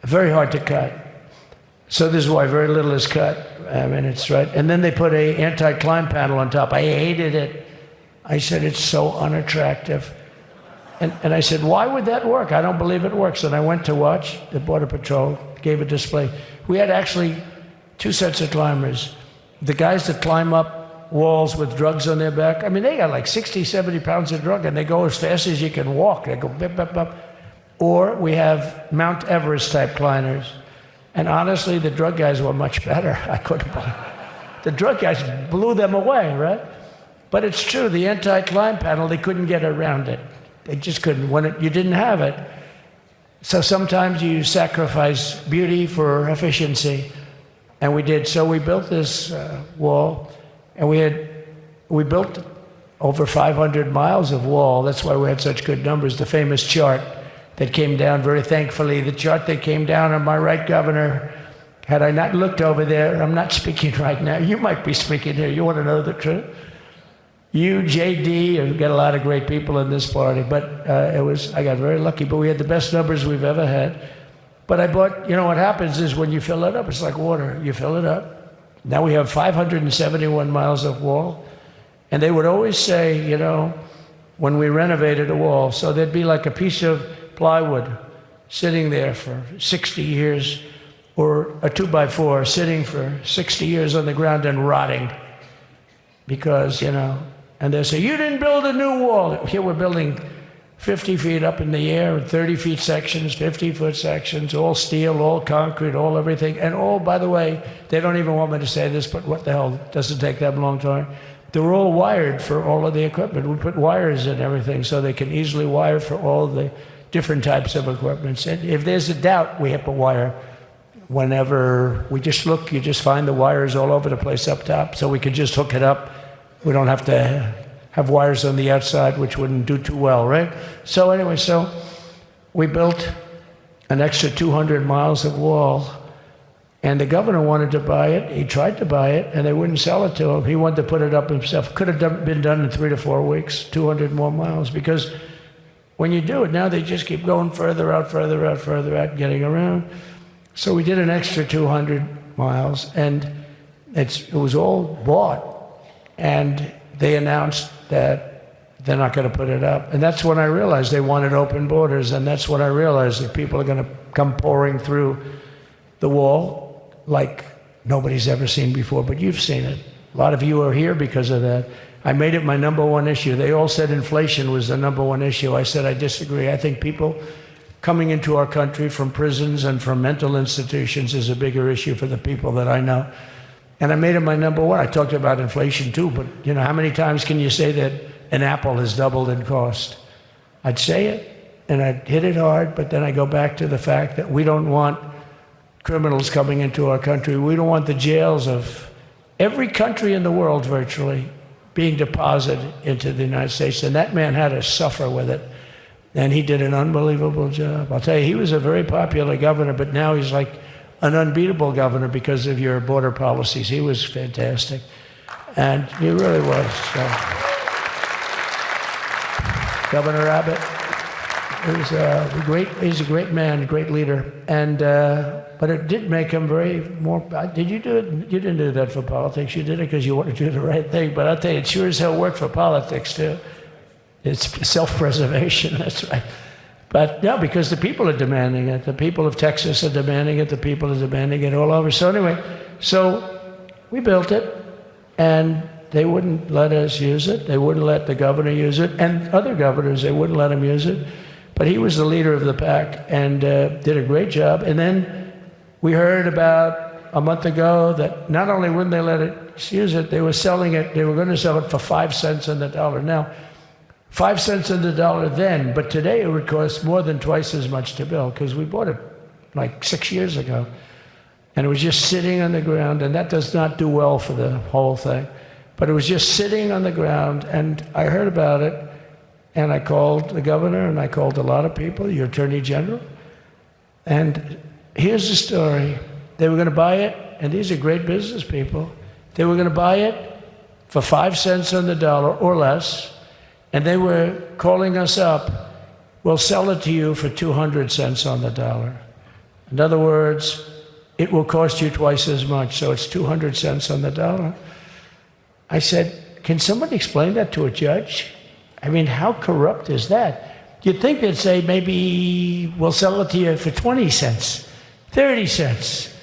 J: Very hard to cut. So this is why very little is cut. I mean, it's right. And then they put a anti-climb panel on top. I hated it. I said, it's so unattractive. And I said, why would that work? I don't believe it works. And I went to watch the Border Patrol, gave a display. We had actually two sets of climbers. The guys that climb up walls with drugs on their back, I mean, they got like 60, 70 pounds of drug, and they go as fast as you can walk. They go bip, bip, bip. Or we have Mount Everest type climbers. And honestly, the drug guys were much better. I couldn't believe it. The drug guys blew them away, right? But it's true, the anti-climb panel, they couldn't get around it. They just couldn't. You didn't have it. So sometimes you sacrifice beauty for efficiency. And we did. So we built this wall, and we built over 500 miles of wall. That's why we had such good numbers. The famous chart that came down, very thankfully, the chart that came down on my right, Governor, had I not looked over there, I'm not speaking right now. You might be speaking here. You want to know the truth? You, JD, you've got a lot of great people in this party, but I got very lucky, but we had the best numbers we've ever had. But I bought, you know what happens is when you fill it up, it's like water. You fill it up. Now we have 571 miles of wall. And they would always say, you know, when we renovated a wall, so there'd be like a piece of plywood sitting there for 60 years, or a 2x4 sitting for 60 years on the ground and rotting. Because, you know, and they say, you didn't build a new wall. Here we're building 50 feet up in the air, 30 feet sections, 50-foot sections, all steel, all concrete, all everything. And all, by the way, they don't even want me to say this, but what the hell, doesn't take that long time. They're all wired for all of the equipment. We put wires in everything so they can easily wire for all the different types of equipment. And if there's a doubt, we have a wire. Whenever we just look, you just find the wires all over the place up top, so we can just hook it up. We don't have to have wires on the outside, which wouldn't do too well, right? So anyway, so we built an extra 200 miles of wall, and the governor wanted to buy it. He tried to buy it, and they wouldn't sell it to him. He wanted to put it up himself. Could have been done in 3 to 4 weeks, 200 more miles, because when you do it now, they just keep going further out, further out, further out, getting around. So we did an extra 200 miles, and it was all bought, and they announced that they're not going to put it up. And that's when I realized they wanted open borders, and that's when I realized that people are going to come pouring through the wall like nobody's ever seen before, but you've seen it. A lot of you are here because of that. I made it my #1 issue. They all said inflation was the #1 issue. I said I disagree. I think people coming into our country from prisons and from mental institutions is a bigger issue for the people that I know. And I made it my #1. I talked about inflation too, but you know, how many times can you say that an apple has doubled in cost? I'd say it, and I'd hit it hard, but then I go back to the fact that we don't want criminals coming into our country. We don't want the jails of every country in the world virtually being deposited into the United States. And that man had to suffer with it. And he did an unbelievable job. I'll tell you, he was a very popular governor, but now he's like an unbeatable governor because of your border policies. He was fantastic. And he really was. So. Governor Abbott he's a great man, great leader. And but it did make him very more. Did you do it? You didn't do that for politics. You did it because you wanted to do the right thing. But I'll tell you, it sure as hell worked for politics too. It's self-preservation. That's right. But no, because the people are demanding it. The people of Texas are demanding it. The people are demanding it all over. So anyway, so we built it, and they wouldn't let us use it. They wouldn't let the governor use it, and other governors, they wouldn't let him use it. But he was the leader of the pack and did a great job. And then we heard about a month ago that not only wouldn't they let us use it, they were selling it. They were going to sell it for 5 cents on the dollar. Now, 5 cents on the dollar then, but today it would cost more than twice as much to build because we bought it like 6 years ago. And it was just sitting on the ground, and that does not do well for the whole thing. But it was just sitting on the ground, and I heard about it, and I called the governor, and I called a lot of people, your attorney general. And here's the story. They were going to buy it, and these are great business people. They were going to buy it for 5 cents on the dollar or less, and they were calling us up, we'll sell it to you for 200 cents on the dollar. In other words, it will cost you twice as much, so it's 200 cents on the dollar. I said, can somebody explain that to a judge? I mean, how corrupt is that? You'd think they'd say, maybe we'll sell it to you for 20 cents, 30 cents,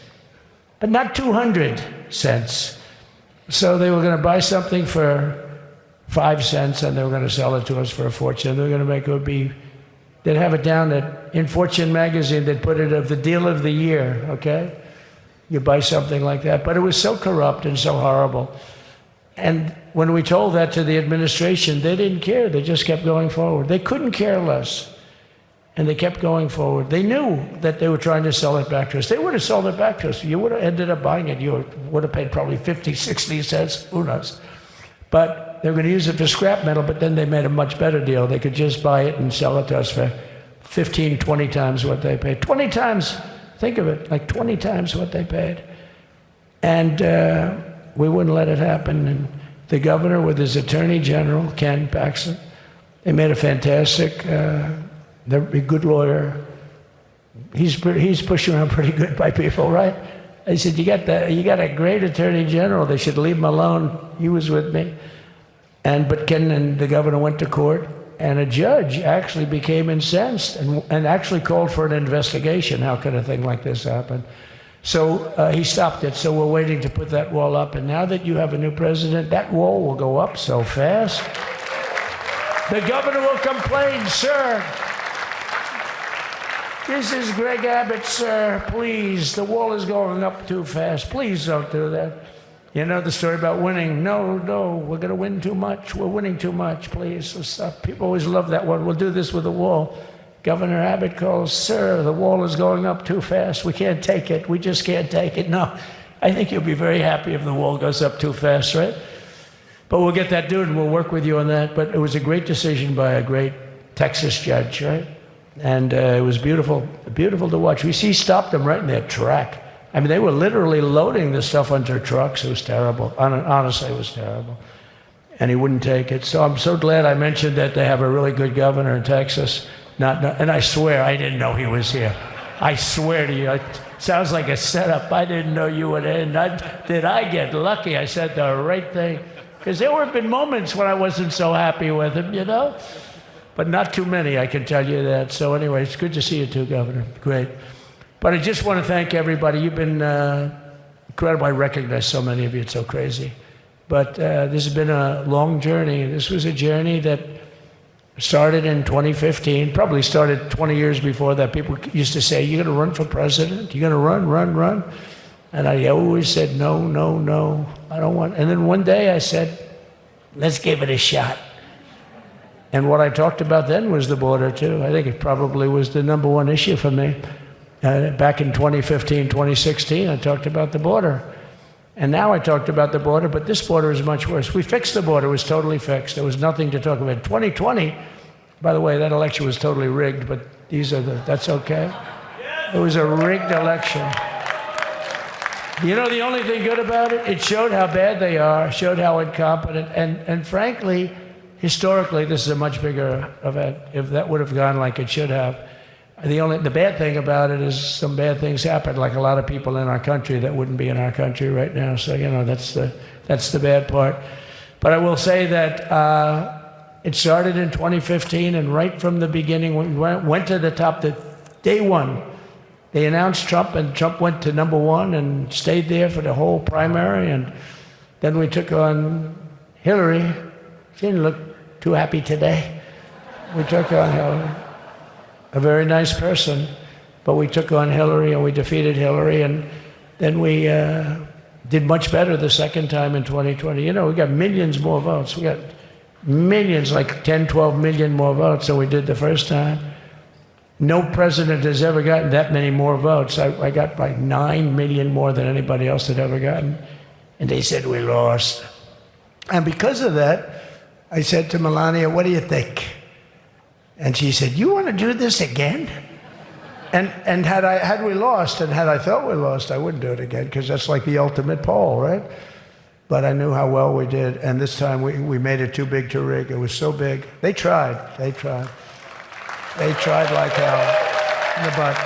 J: but not 200 cents. So they were going to buy something for 5 cents, and they were going to sell it to us for a fortune. They were going to make it would be, they'd have it down in Fortune magazine, they'd put it of the deal of the year, okay? You buy something like that. But it was so corrupt and so horrible. And when we told that to the administration, they didn't care. They just kept going forward. They couldn't care less. And they kept going forward. They knew that they were trying to sell it back to us. They would have sold it back to us. You would have ended up buying it. You would have paid probably 50, 60 cents. Who knows? But they were going to use it for scrap metal, but then they made a much better deal. They could just buy it and sell it to us for 15, 20 times what they paid. 20 times, think of it, like 20 times what they paid. And we wouldn't let it happen. And the governor with his attorney general, Ken Paxton, they made a fantastic, they're a good lawyer. He's pushed around pretty good by people, right? I said, you got a great attorney general. They should leave him alone. He was with me. But Ken and the governor went to court, and a judge actually became incensed and actually called for an investigation. How could a thing like this happen? So he stopped it. So we're waiting to put that wall up. And now that you have a new president, that wall will go up so fast. The governor will complain, sir. This is Greg Abbott, sir. Please, the wall is going up too fast. Please don't do that. You know the story about winning? No, we're going to win too much. We're winning too much. Please, let's stop. People always love that one. We'll do this with the wall. Governor Abbott calls, sir, the wall is going up too fast. We can't take it. We just can't take it. No, I think you'll be very happy if the wall goes up too fast, right? But we'll get that done and we'll work with you on that. But it was a great decision by a great Texas judge, right? And it was beautiful, beautiful to watch. He stopped them right in their track. I mean, they were literally loading this stuff onto trucks. It was terrible. Honestly, it was terrible. And he wouldn't take it. So I'm so glad I mentioned that they have a really good governor in Texas. And I swear, I didn't know he was here. I swear to you, it sounds like a setup. I didn't know you would end. Did I get lucky? I said the right thing. Because there have been moments when I wasn't so happy with him, you know? But not too many, I can tell you that. So anyway, it's good to see you too, Governor. Great. But I just want to thank everybody. You've been incredible. I recognize so many of you. It's so crazy. But this has been a long journey. This was a journey that started in 2015, probably started 20 years before that. People used to say, you're going to run for president? You're going to run? And I always said, no, I don't want. And then one day I said, let's give it a shot. And what I talked about then was the border, too. I think it probably was the number one issue for me. Back in 2015, 2016, I talked about the border. And now I talked about the border, but this border is much worse. We fixed the border. It was totally fixed. There was nothing to talk about. 2020, by the way, that election was totally rigged, but that's okay. It was a rigged election. You know the only thing good about it? It showed how bad they are, showed how incompetent, and frankly, historically, this is a much bigger event. If that would have gone like it should have. The bad thing about it is some bad things happened, like a lot of people in our country that wouldn't be in our country right now. So, you know, that's the bad part. But I will say that it started in 2015, and right from the beginning, we went to the top. Day one, they announced Trump, and Trump went to number one and stayed there for the whole primary. And then we took on Hillary. She didn't look too happy today. We took on Hillary. A very nice person, but we took on Hillary and we defeated Hillary, and then we did much better the second time in 2020. You know, we got millions more votes. We got millions, like 10, 12 million more votes than we did the first time. No president has ever gotten that many more votes. I got like 9 million more than anybody else had ever gotten, and they said we lost. And because of that, I said to Melania, what do you think? And she said, you want to do this again? And had we lost, and had I felt we lost, I wouldn't do it again, because that's like the ultimate poll, right? But I knew how well we did, and this time we made it too big to rig. It was so big. They tried like hell in the butt.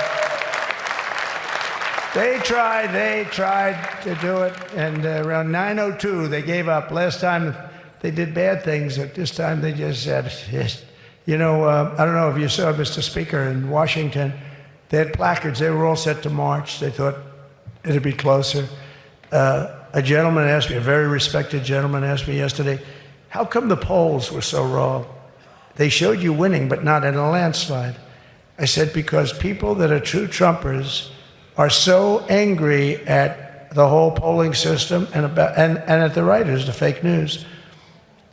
J: They tried to do it, and around 9:02, they gave up. Last time they did bad things, but this time they just said, yes. You know, I don't know if you saw, Mr. Speaker, in Washington, they had placards. They were all set to march. They thought it'd be closer. A gentleman asked me, a very respected gentleman asked me yesterday, how come the polls were so wrong? They showed you winning, but not in a landslide. I said, because people that are true Trumpers are so angry at the whole polling system and at the writers, the fake news,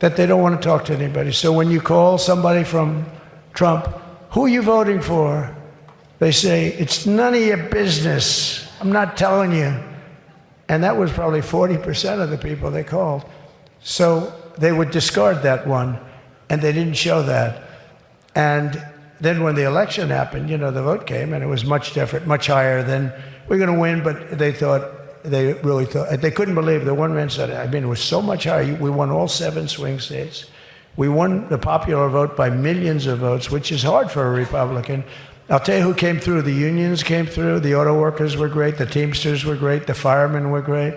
J: that they don't want to talk to anybody. So when you call somebody from Trump, who are you voting for? They say, it's none of your business. I'm not telling you. And that was probably 40% of the people they called. So they would discard that one, and they didn't show that. And then when the election happened, you know, the vote came, and it was much different, much higher than we're going to win, but they really thought, they couldn't believe. The one man said, I mean, it was so much higher. We won all 7 swing states. We won the popular vote by millions of votes, which is hard for a Republican. I'll tell you who came through. The unions came through. The auto workers were great. The Teamsters were great. The firemen were great.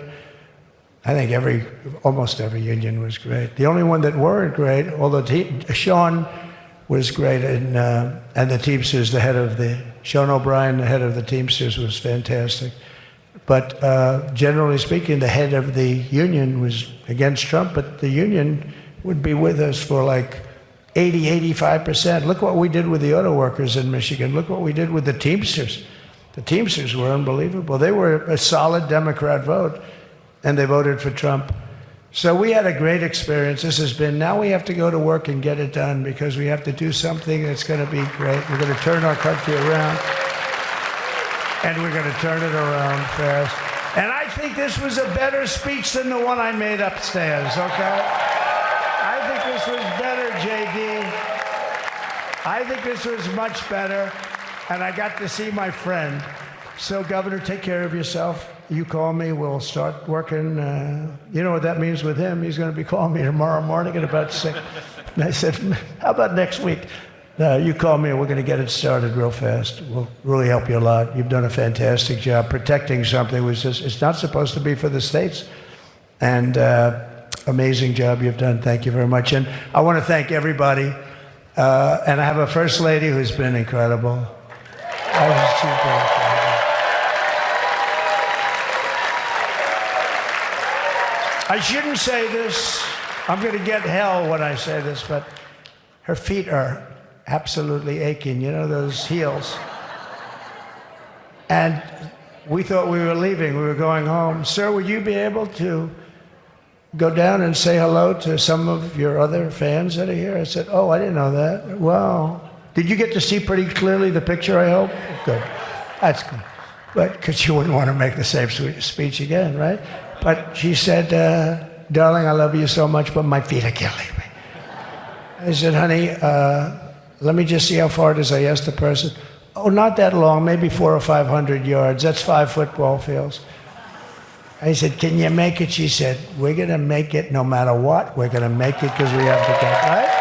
J: I think almost every union was great. The only one that weren't great, although Sean was great, and the Teamsters, Sean O'Brien, the head of the Teamsters, was fantastic. But generally speaking, the head of the union was against Trump, but the union would be with us for like 85%. Look what we did with the auto workers in Michigan. Look what we did with the Teamsters. The Teamsters were unbelievable. They were a solid Democrat vote, and they voted for Trump. So we had a great experience. This has been, now we have to go to work and get it done because we have to do something that's going to be great. We're going to turn our country around, and we're going to turn it around fast. And I think this was a better speech than the one I made upstairs, okay? I think this was better, JD. I think this was much better, and I got to see my friend. So, Governor, take care of yourself. You call me, we'll start working. You know what that means with him? He's going to be calling me tomorrow morning at about 6. And I said, how about next week? You call me and we're going to get it started real fast. We'll really help you a lot. You've done a fantastic job protecting something which is, it's not supposed to be for the states. And amazing job you've done. Thank you very much. And I want to thank everybody. And I have a First Lady who's been incredible. She's been incredible. I shouldn't say this. I'm going to get hell when I say this, but her feet are absolutely aching. You know, those heels. And we thought we were leaving. We were going home. Sir, would you be able to go down and say hello to some of your other fans that are here? I said, oh, I didn't know that. Wow. Did you get to see pretty clearly the picture, I hope? Good. That's good. But because you wouldn't want to make the same speech again, right? But she said, darling, I love you so much, but my feet are killing me. I said, honey, let me just see how far it is. I asked the person. Oh, not that long, maybe 400 or 500 yards. That's 5 football fields. I said, can you make it? She said, we're going to make it no matter what. We're going to make it because we have to get, right?